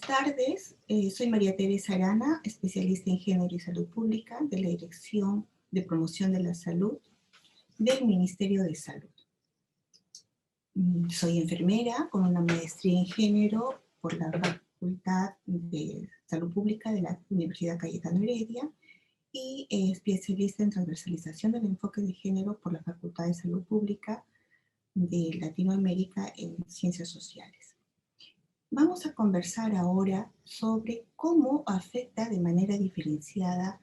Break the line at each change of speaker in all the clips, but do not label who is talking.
tardes, soy María Teresa Arana, especialista en género y salud pública de la Dirección de Promoción de la Salud del Ministerio de Salud. Soy enfermera con una maestría en género por la Facultad de Salud Pública de la Universidad Cayetano Heredia y especialista en transversalización del enfoque de género por la Facultad de Salud Pública de Latinoamérica en Ciencias Sociales. Vamos a conversar ahora sobre cómo afecta de manera diferenciada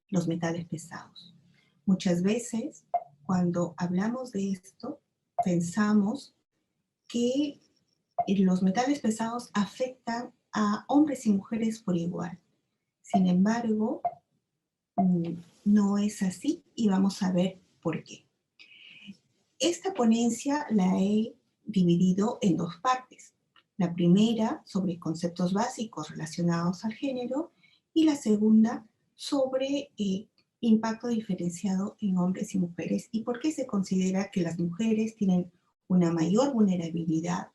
los metales pesados. Muchas veces, cuando hablamos de esto, pensamos que los metales pesados afectan a hombres y mujeres por igual. Sin embargo, no es así y vamos a ver por qué. Esta ponencia la he dividido en dos partes. La primera sobre conceptos básicos relacionados al género y la segunda sobre impacto diferenciado en hombres y mujeres y por qué se considera que las mujeres tienen una mayor vulnerabilidad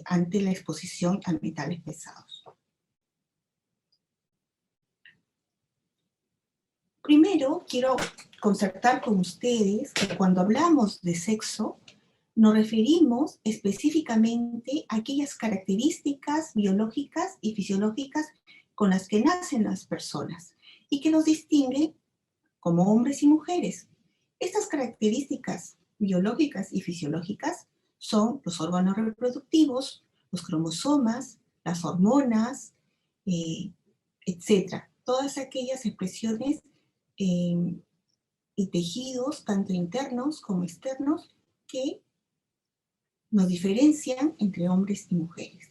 ante la exposición a metales pesados. Primero, quiero concertar con ustedes que cuando hablamos de sexo, nos referimos específicamente a aquellas características biológicas y fisiológicas con las que nacen las personas y que nos distinguen como hombres y mujeres. Estas características biológicas y fisiológicas son los órganos reproductivos, los cromosomas, las hormonas, etc. Todas aquellas expresiones y tejidos, tanto internos como externos, que nos diferencian entre hombres y mujeres.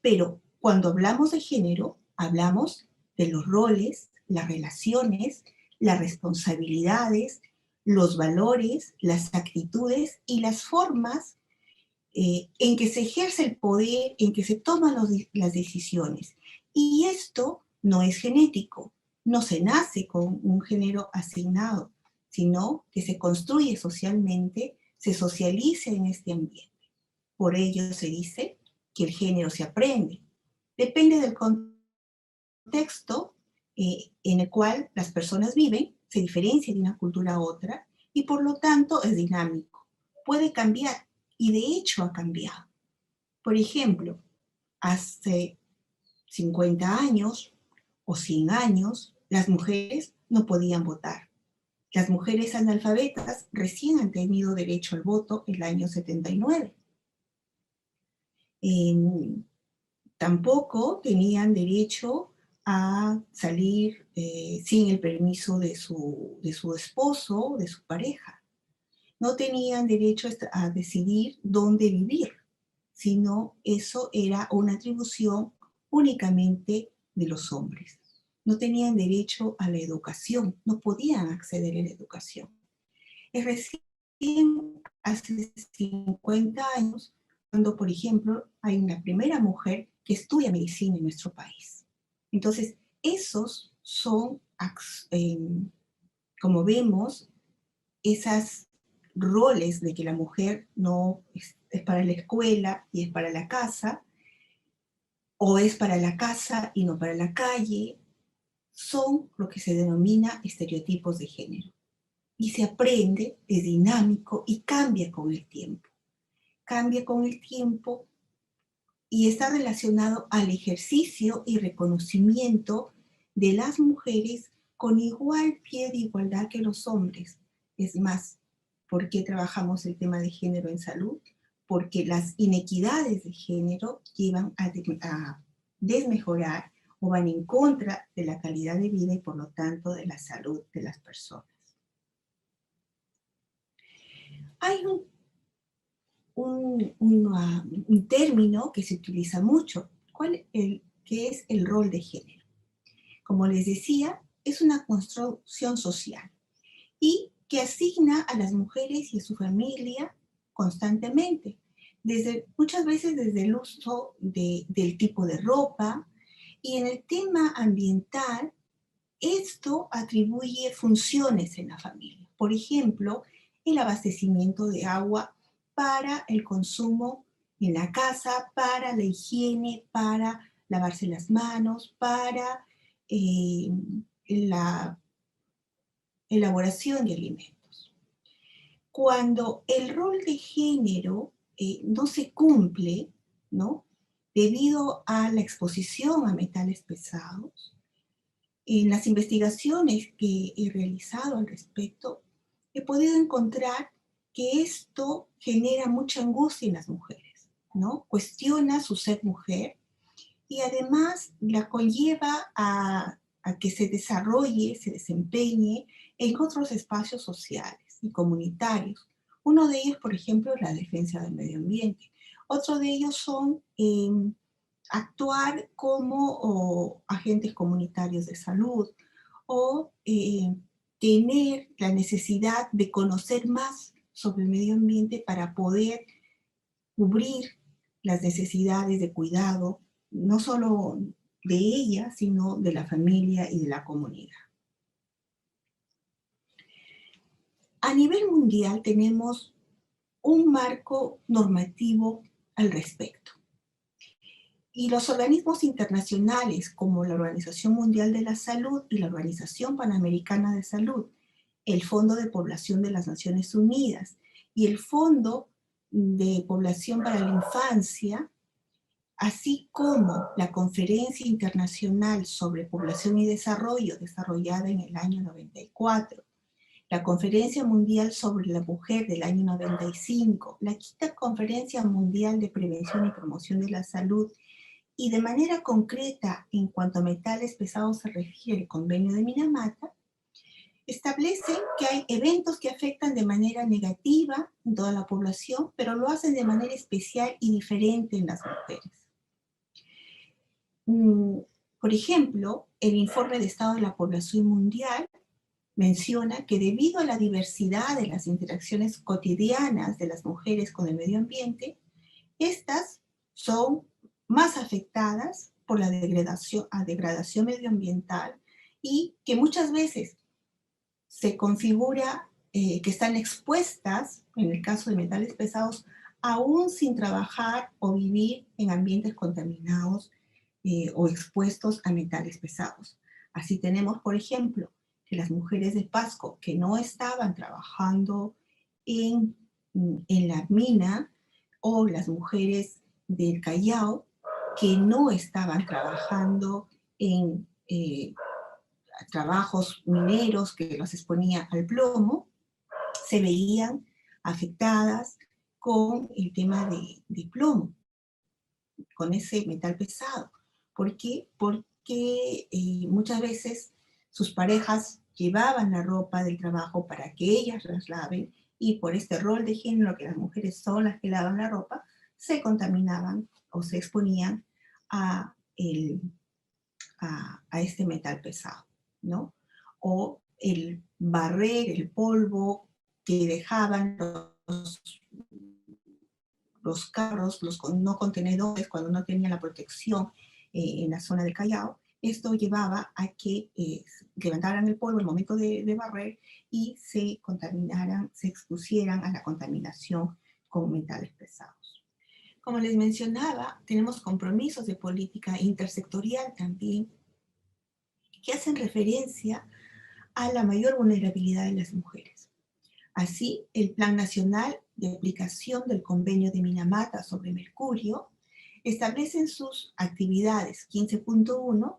Pero cuando hablamos de género, hablamos de los roles, las relaciones, las responsabilidades, los valores, las actitudes y las formas en que se ejerce el poder, en que se toman las decisiones. Y esto no es genético, no se nace con un género asignado, sino que se construye socialmente, se socializa en este ambiente. Por ello se dice que el género se aprende. Depende del contexto en el cual las personas viven, se diferencia de una cultura a otra y por lo tanto es dinámico. Puede cambiar y de hecho ha cambiado. Por ejemplo, hace 50 años o 100 años, las mujeres no podían votar. Las mujeres analfabetas recién han tenido derecho al voto en el año 79. Tampoco tenían derecho a salir sin el permiso de su esposo, de su pareja. No tenían derecho a decidir dónde vivir, sino eso era una atribución únicamente de los hombres. No tenían derecho a la educación, no podían acceder a la educación. Es recién hace 50 años cuando, por ejemplo, hay una primera mujer que estudia medicina en nuestro país. Entonces, esos son, como vemos, esos roles de que la mujer no es para la escuela y es para la casa, o es para la casa y no para la calle, son lo que se denomina estereotipos de género. Y se aprende, es dinámico y cambia con el tiempo. Cambia con el tiempo y está relacionado al ejercicio y reconocimiento de las mujeres con igual pie de igualdad que los hombres. Es más, ¿por qué trabajamos el tema de género en salud? Porque las inequidades de género llevan a desmejorar o van en contra de la calidad de vida y por lo tanto de la salud de las personas. Hay un término que se utiliza mucho, que es el rol de género. Como les decía, es una construcción social y que asigna a las mujeres y a su familia constantemente, muchas veces desde el uso del tipo de ropa, y en el tema ambiental, esto atribuye funciones en la familia. Por ejemplo, el abastecimiento de agua para el consumo en la casa, para la higiene, para lavarse las manos, para la elaboración de alimentos. Cuando el rol de género no se cumple, ¿no?, debido a la exposición a metales pesados, en las investigaciones que he realizado al respecto, he podido encontrar que esto genera mucha angustia en las mujeres, ¿no? Cuestiona su ser mujer y además la conlleva a que se desarrolle, se desempeñe en otros espacios sociales y comunitarios. Uno de ellos, por ejemplo, es la defensa del medio ambiente. Otro de ellos son actuar como agentes comunitarios de salud o tener la necesidad de conocer más sobre el medio ambiente para poder cubrir las necesidades de cuidado, no solo de ella, sino de la familia y de la comunidad. A nivel mundial tenemos un marco normativo al respecto. Y los organismos internacionales como la Organización Mundial de la Salud y la Organización Panamericana de Salud, el Fondo de Población de las Naciones Unidas y el Fondo de Población para la Infancia, así como la Conferencia Internacional sobre Población y Desarrollo, desarrollada en el año 94, la Conferencia Mundial sobre la Mujer del año 95, la Quinta Conferencia Mundial de Prevención y Promoción de la Salud, y de manera concreta, en cuanto a metales pesados se refiere el Convenio de Minamata, establecen que hay eventos que afectan de manera negativa en toda la población, pero lo hacen de manera especial y diferente en las mujeres. Por ejemplo, el informe de Estado de la Población Mundial menciona que debido a la diversidad de las interacciones cotidianas de las mujeres con el medio ambiente, estas son más afectadas por la degradación medioambiental y que muchas veces se configura que están expuestas, en el caso de metales pesados, aún sin trabajar o vivir en ambientes contaminados o expuestos a metales pesados. Así tenemos, por ejemplo, que las mujeres de Pasco que no estaban trabajando en la mina, o las mujeres del Callao que no estaban trabajando en trabajos mineros que los exponía al plomo, se veían afectadas con el tema de plomo, con ese metal pesado. ¿Por qué? Porque muchas veces sus parejas llevaban la ropa del trabajo para que ellas las laven, y por este rol de género, que las mujeres son las que lavan la ropa, se contaminaban o se exponían a este metal pesado, ¿no? O el barrer el polvo que dejaban los carros, los no contenedores, cuando no tenían la protección en la zona del Callao. Esto llevaba a que levantaran el polvo al momento de barrer y se contaminaran, se expusieran a la contaminación con metales pesados. Como les mencionaba, tenemos compromisos de política intersectorial también que hacen referencia a la mayor vulnerabilidad de las mujeres. Así, el Plan Nacional de Aplicación del Convenio de Minamata sobre Mercurio establece en sus actividades 15.1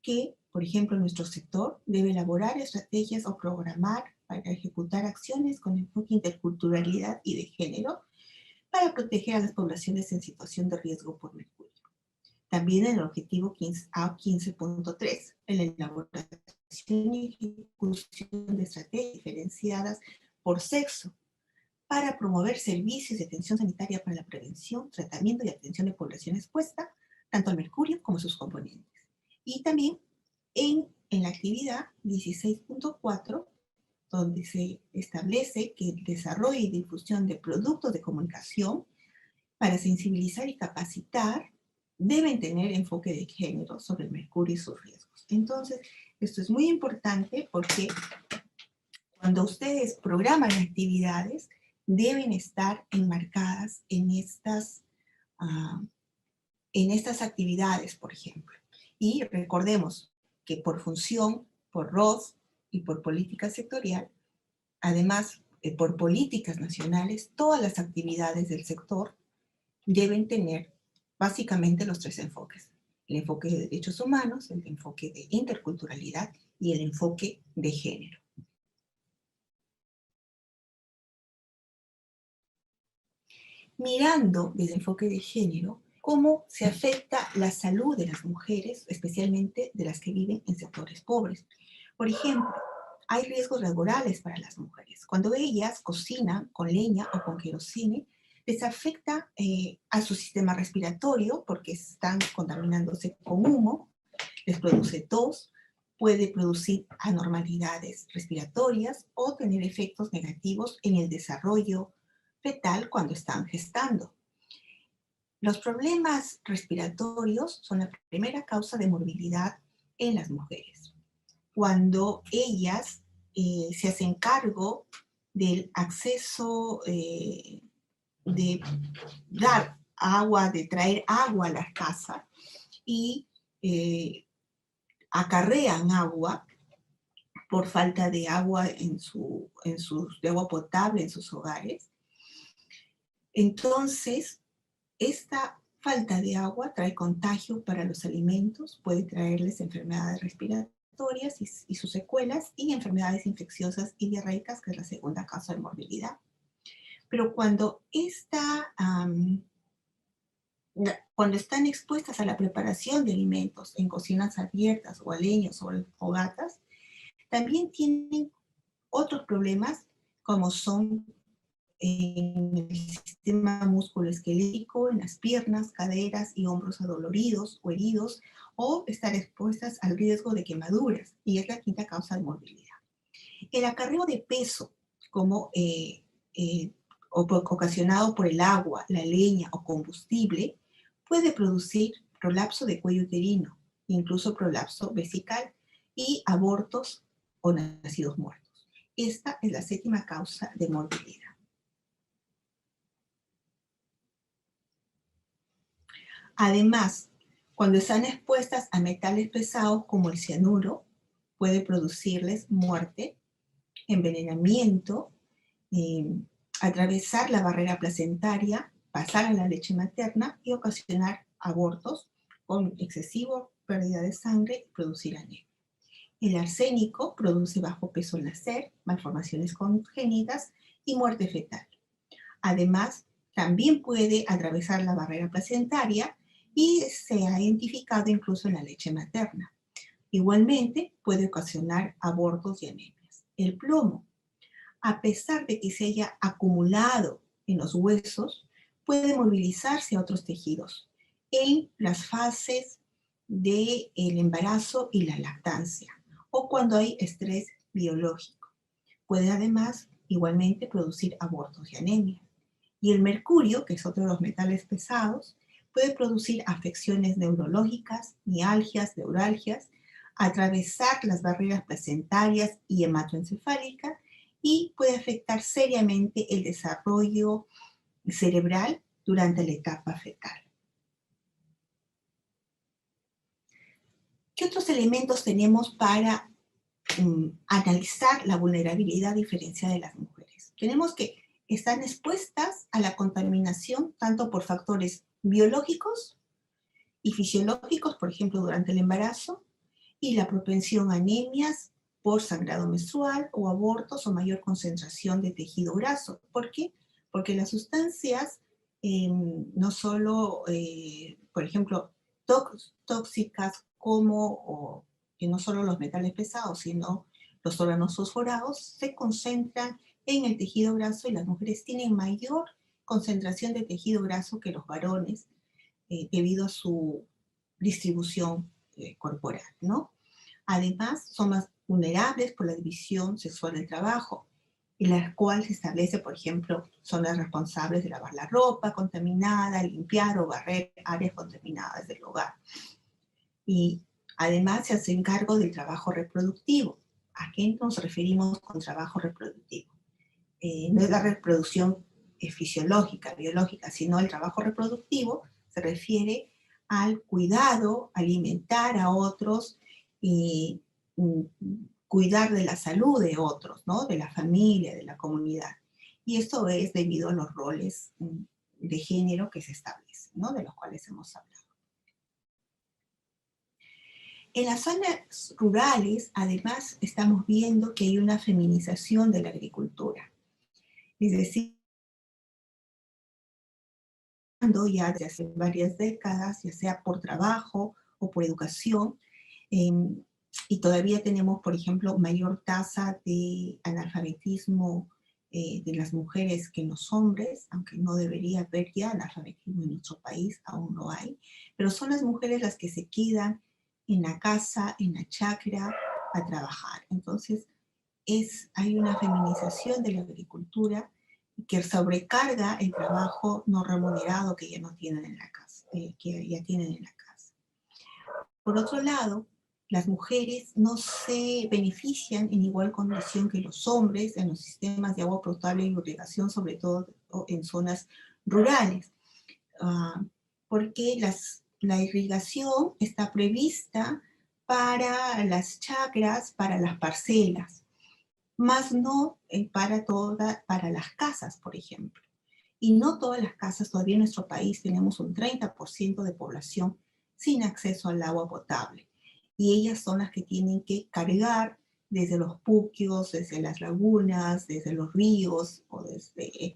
que, por ejemplo, nuestro sector debe elaborar estrategias o programar para ejecutar acciones con enfoque interculturalidad y de género para proteger a las poblaciones en situación de riesgo por mercurio. También en el objetivo 15.3, en la elaboración y ejecución de estrategias diferenciadas por sexo para promover servicios de atención sanitaria para la prevención, tratamiento y atención de población expuesta tanto al mercurio como sus componentes. Y también en la actividad 16.4, donde se establece que el desarrollo y difusión de productos de comunicación para sensibilizar y capacitar deben tener enfoque de género sobre el mercurio y sus riesgos. Entonces, esto es muy importante porque cuando ustedes programan actividades, deben estar enmarcadas en estas en estas actividades, por ejemplo. Y recordemos que por función, por ROS y por política sectorial, además, por políticas nacionales, todas las actividades del sector deben tener básicamente los tres enfoques. El enfoque de derechos humanos, el enfoque de interculturalidad y el enfoque de género. Mirando desde el enfoque de género, cómo se afecta la salud de las mujeres, especialmente de las que viven en sectores pobres. Por ejemplo, hay riesgos laborales para las mujeres. Cuando ellas cocinan con leña o con querosene, les afecta a su sistema respiratorio porque están contaminándose con humo, les produce tos, puede producir anormalidades respiratorias o tener efectos negativos en el desarrollo fetal cuando están gestando. Los problemas respiratorios son la primera causa de morbilidad en las mujeres. Cuando ellas se hacen cargo del acceso de dar agua, de traer agua a la casa y acarrean agua por falta de agua de agua potable en sus hogares. Entonces, esta falta de agua trae contagio para los alimentos, puede traerles enfermedades respiratorias y sus secuelas, y enfermedades infecciosas y diarreicas, que es la segunda causa de morbilidad. Pero cuando están expuestas a la preparación de alimentos en cocinas abiertas o a leños o fogatas, también tienen otros problemas como son en el sistema musculoesquelético, en las piernas, caderas y hombros adoloridos o heridos, o estar expuestas al riesgo de quemaduras, y es la quinta causa de morbilidad. El acarreo de peso, como ocasionado por el agua, la leña o combustible, puede producir prolapso de cuello uterino, incluso prolapso vesical y abortos o nacidos muertos. Esta es la séptima causa de morbilidad. Además, cuando están expuestas a metales pesados como el cianuro, puede producirles muerte, envenenamiento, atravesar la barrera placentaria, pasar a la leche materna y ocasionar abortos con excesiva pérdida de sangre y producir anemia. El arsénico produce bajo peso al nacer, malformaciones congénitas y muerte fetal. Además, también puede atravesar la barrera placentaria y se ha identificado incluso en la leche materna. Igualmente, puede ocasionar abortos y anemias. El plomo, a pesar de que se haya acumulado en los huesos, puede movilizarse a otros tejidos en las fases del embarazo y la lactancia, o cuando hay estrés biológico. Puede además igualmente producir abortos y anemias. Y el mercurio, que es otro de los metales pesados, puede producir afecciones neurológicas, mialgias, neuralgias, atravesar las barreras placentarias y hematoencefálicas, y puede afectar seriamente el desarrollo cerebral durante la etapa fetal. ¿Qué otros elementos tenemos para analizar la vulnerabilidad diferencial de las mujeres? Tenemos que están expuestas a la contaminación tanto por factores biológicos y fisiológicos, por ejemplo, durante el embarazo, y la propensión a anemias por sangrado menstrual o abortos o mayor concentración de tejido graso. ¿Por qué? Porque las sustancias, no solo, por ejemplo, tóxicas como, que no solo los metales pesados, sino los órganos fosforados, se concentran en el tejido graso, y las mujeres tienen mayor concentración de tejido graso que los varones debido a su distribución corporal, ¿no? Además, son más vulnerables por la división sexual del trabajo, en la cual se establece, por ejemplo, son las responsables de lavar la ropa contaminada, limpiar o barrer áreas contaminadas del hogar. Y además se hacen cargo del trabajo reproductivo. ¿A qué nos referimos con trabajo reproductivo? No es la reproducción fisiológica, biológica, sino el trabajo reproductivo se refiere al cuidado, alimentar a otros, y cuidar de la salud de otros, ¿no? De la familia, de la comunidad. Y esto es debido a los roles de género que se establecen, ¿no? De los cuales hemos hablado. En las zonas rurales, además, estamos viendo que hay una feminización de la agricultura. Es decir, ya desde hace varias décadas, ya sea por trabajo o por educación, y todavía tenemos, por ejemplo, mayor tasa de analfabetismo de las mujeres que en los hombres, aunque no debería haber ya analfabetismo en nuestro país, aún no hay, pero son las mujeres las que se quedan en la casa, en la chacra, a trabajar. Entonces, hay una feminización de la agricultura que sobrecarga el trabajo no remunerado que ya no tienen en la casa, que ya tienen en la casa. Por otro lado, las mujeres no se benefician en igual condición que los hombres en los sistemas de agua potable y irrigación, sobre todo en zonas rurales, porque la irrigación está prevista para las chacras, para las parcelas, más no para las casas, por ejemplo. Y no todas las casas, todavía en nuestro país tenemos un 30% de población sin acceso al agua potable. Y ellas son las que tienen que cargar desde los puquios, desde las lagunas, desde los ríos o desde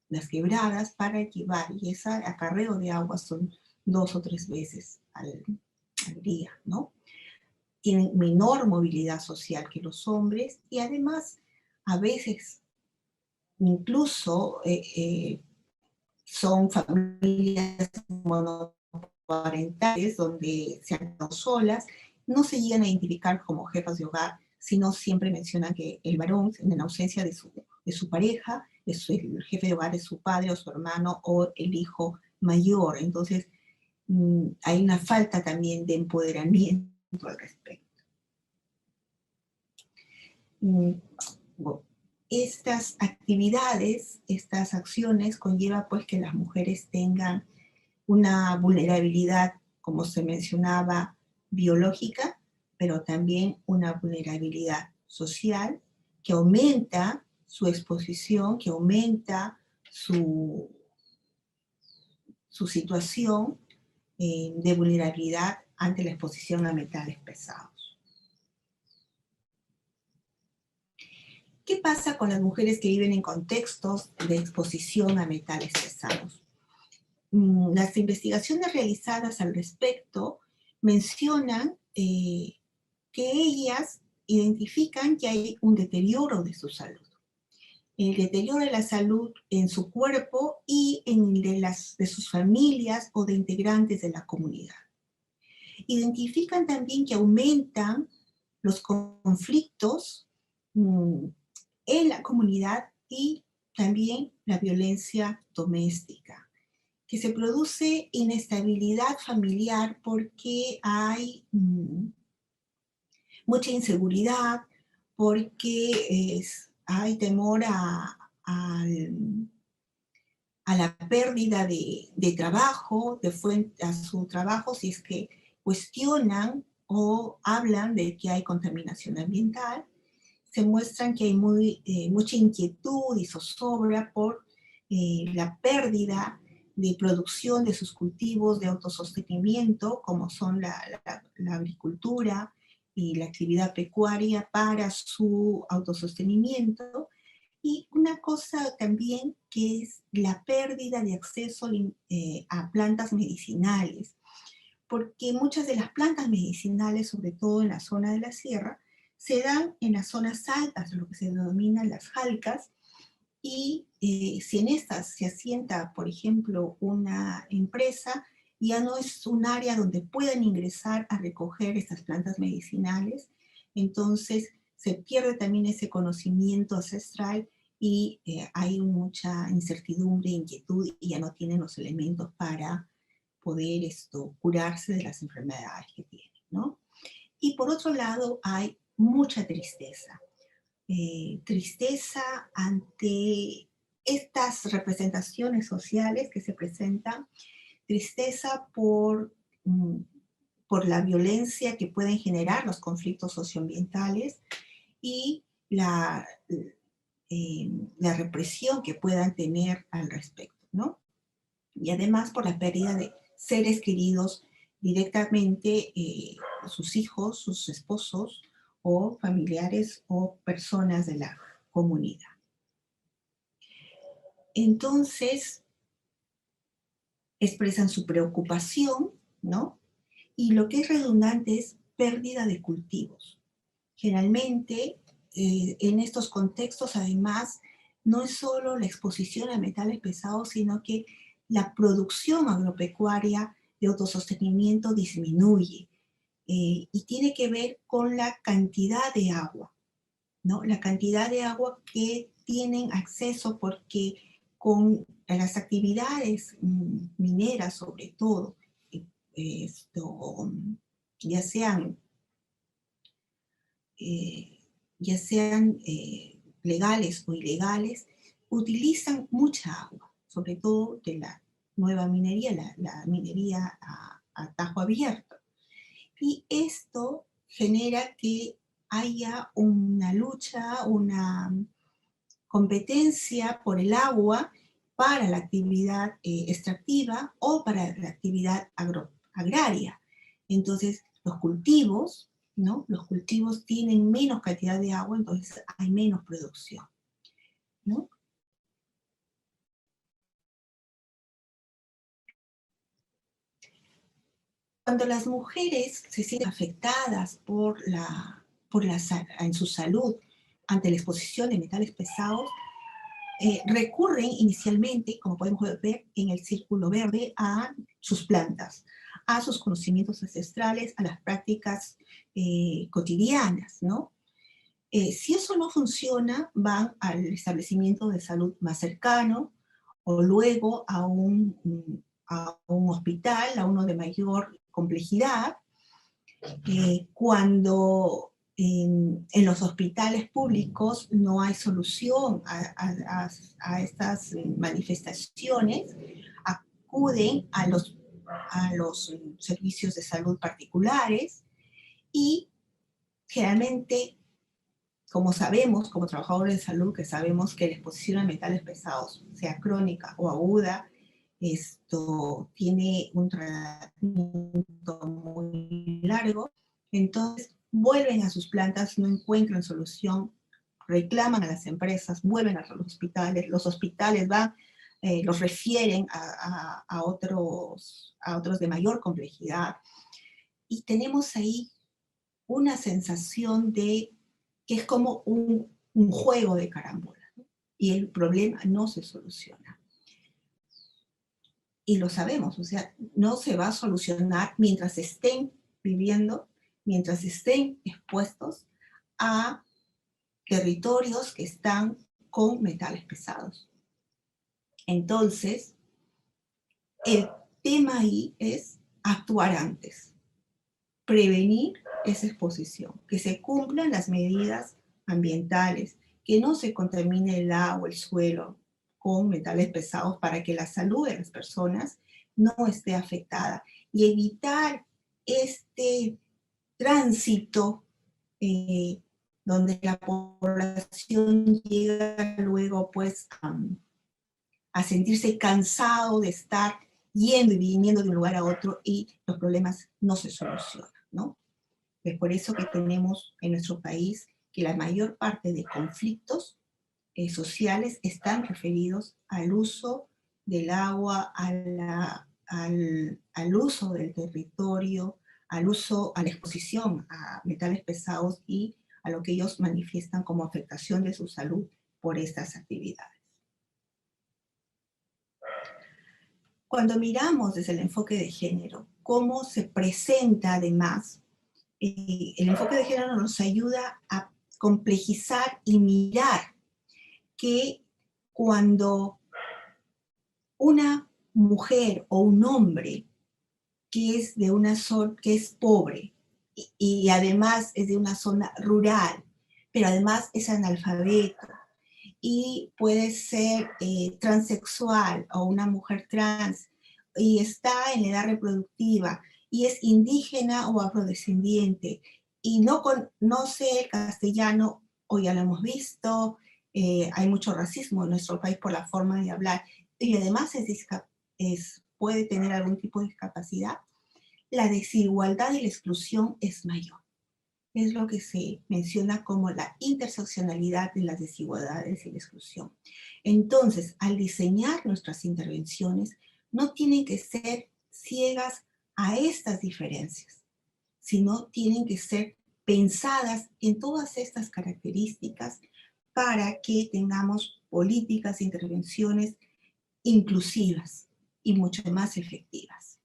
las quebradas para llevar. Y ese acarreo de agua son 2 o 3 veces al día, ¿no? Tienen menor movilidad social que los hombres y además a veces incluso son familias monoparentales donde se han quedado solas, no se llegan a identificar como jefas de hogar, sino siempre mencionan que el varón, en ausencia de su pareja, el jefe de hogar es su padre o su hermano o el hijo mayor. Entonces, hay una falta también de empoderamiento al respecto. Estas actividades, estas acciones conllevan pues que las mujeres tengan una vulnerabilidad, como se mencionaba, biológica, pero también una vulnerabilidad social que aumenta su exposición, que aumenta su situación de vulnerabilidad ante la exposición a metales pesados. ¿Qué pasa con las mujeres que viven en contextos de exposición a metales pesados? Las investigaciones realizadas al respecto mencionan que ellas identifican que hay un deterioro de su salud. El deterioro de la salud en su cuerpo y en el de sus familias o de integrantes de la comunidad. Identifican también que aumentan los conflictos en la comunidad y también la violencia doméstica, que se produce inestabilidad familiar porque hay mucha inseguridad, porque hay temor a la pérdida de trabajo, a su trabajo, si es que cuestionan o hablan de que hay contaminación ambiental. Se muestran que hay mucha inquietud y zozobra por la pérdida de producción de sus cultivos de autosostenimiento, como son la agricultura y la actividad pecuaria para su autosostenimiento. Y una cosa también que es la pérdida de acceso a plantas medicinales, porque muchas de las plantas medicinales, sobre todo en la zona de la sierra, se dan en las zonas altas, lo que se denominan las halcas, y si en estas se asienta, por ejemplo, una empresa, ya no es un área donde puedan ingresar a recoger estas plantas medicinales, entonces se pierde también ese conocimiento ancestral y hay mucha incertidumbre, inquietud, y ya no tienen los elementos para poder curarse de las enfermedades que tienen, ¿no? Y por otro lado, hay mucha tristeza. Tristeza ante estas representaciones sociales que se presentan tristeza por la violencia que pueden generar los conflictos socioambientales y la represión que puedan tener al respecto, ¿no? Y además por la pérdida de seres queridos directamente, sus hijos, sus esposos o familiares o personas de la comunidad. Entonces, expresan su preocupación, ¿no? Y lo que es redundante es pérdida de cultivos. Generalmente, en estos contextos, además, no es solo la exposición a metales pesados, sino que la producción agropecuaria de autosostenimiento disminuye, y tiene que ver con la cantidad de agua, ¿no? La cantidad de agua que tienen acceso, porque con las actividades mineras, sobre todo, esto, ya sean ya sean legales o ilegales, utilizan mucha agua, sobre todo de la nueva minería, la minería a tajo abierto. Y esto genera que haya una lucha, una competencia por el agua para la actividad extractiva o para la actividad agraria. Entonces, los cultivos, ¿no? Los cultivos tienen menos cantidad de agua, entonces hay menos producción, ¿no? Cuando las mujeres se sienten afectadas en su salud ante la exposición de metales pesados, recurren inicialmente, como podemos ver en el círculo verde, a sus plantas, a sus conocimientos ancestrales, a las prácticas cotidianas, ¿no? Si eso no funciona, van al establecimiento de salud más cercano o luego a un hospital, a uno de mayor complejidad. Cuando en los hospitales públicos no hay solución a estas manifestaciones, acuden a los servicios de salud particulares y generalmente, como sabemos, como trabajadores de salud, que sabemos que la exposición a metales pesados, sea crónica o aguda, esto tiene un tratamiento muy largo, entonces vuelven a sus plantas, no encuentran solución, reclaman a las empresas, vuelven a los hospitales van, los refieren a otros de mayor complejidad, y tenemos ahí una sensación de que es como un juego de carambola, ¿no? Y el problema no se soluciona. Y lo sabemos, o sea, no se va a solucionar mientras estén viviendo, mientras estén expuestos a territorios que están con metales pesados. Entonces, el tema ahí es actuar antes, prevenir esa exposición, que se cumplan las medidas ambientales, que no se contamine el agua, el suelo con metales pesados para que la salud de las personas no esté afectada, y evitar este tránsito donde la población llega luego pues a sentirse cansado de estar yendo y viniendo de un lugar a otro y los problemas no se solucionan, ¿no? Es por eso que tenemos en nuestro país que la mayor parte de conflictos sociales están referidos al uso del agua, al uso del territorio, a la exposición a metales pesados y a lo que ellos manifiestan como afectación de su salud por estas actividades. Cuando miramos desde el enfoque de género, cómo se presenta además, el enfoque de género nos ayuda a complejizar y mirar que cuando una mujer o un hombre que es de una zona que es pobre y además es de una zona rural, pero además es analfabeto y puede ser transexual o una mujer trans y está en la edad reproductiva y es indígena o afrodescendiente y no conoce el castellano, o ya lo hemos visto, hay mucho racismo en nuestro país por la forma de hablar y además puede tener algún tipo de discapacidad, la desigualdad y la exclusión es mayor. Es lo que se menciona como la interseccionalidad de las desigualdades y la exclusión. Entonces, al diseñar nuestras intervenciones, no tienen que ser ciegas a estas diferencias, sino tienen que ser pensadas en todas estas características para que tengamos políticas e intervenciones inclusivas y mucho más efectivas.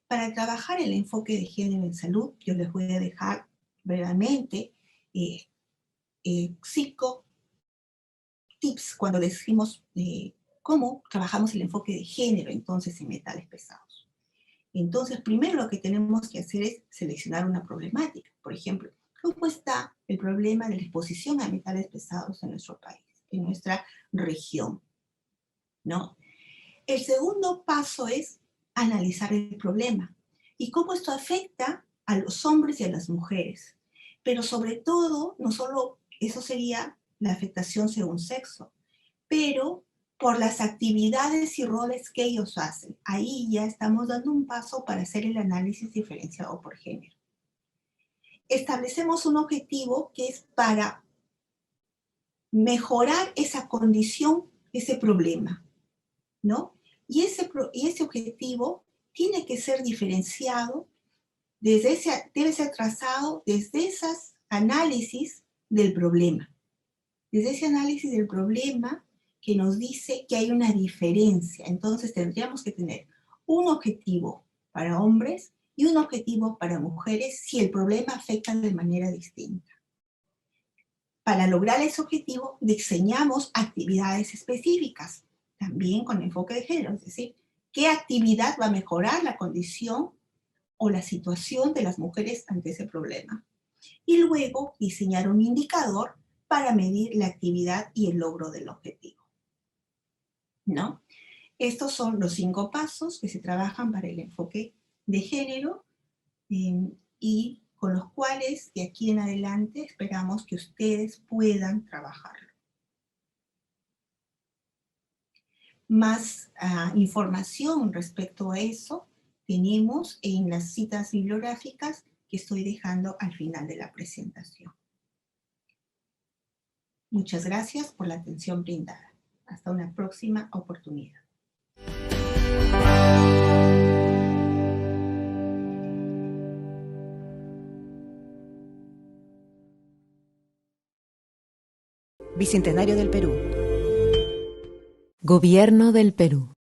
Para trabajar el enfoque de género en salud, yo les voy a dejar brevemente 5 tips cuando decimos cómo trabajamos el enfoque de género entonces en metales pesados. Entonces, primero lo que tenemos que hacer es seleccionar una problemática. Por ejemplo, ¿cómo está el problema de la exposición a metales pesados en nuestro país, en nuestra región? ¿No? El segundo paso es analizar el problema y cómo esto afecta a los hombres y a las mujeres. Pero sobre todo, no solo eso sería la afectación según sexo, pero por las actividades y roles que ellos hacen. Ahí ya estamos dando un paso para hacer el análisis diferenciado por género. Establecemos un objetivo que es para mejorar esa condición, ese problema, ¿no? Y ese objetivo tiene que ser diferenciado, debe ser trazado desde esos análisis del problema. Desde ese análisis del problema que nos dice que hay una diferencia. Entonces tendríamos que tener un objetivo para hombres y un objetivo para mujeres si el problema afecta de manera distinta. Para lograr ese objetivo diseñamos actividades específicas, también con enfoque de género, es decir, qué actividad va a mejorar la condición o la situación de las mujeres ante ese problema. Y luego diseñar un indicador para medir la actividad y el logro del objetivo, ¿no? Estos son los 5 pasos que se trabajan para el enfoque de género y con los cuales de aquí en adelante esperamos que ustedes puedan trabajarlo. Más información respecto a eso tenemos en las citas bibliográficas que estoy dejando al final de la presentación. Muchas gracias por la atención brindada. Hasta una próxima oportunidad.
Bicentenario del Perú. Gobierno del Perú.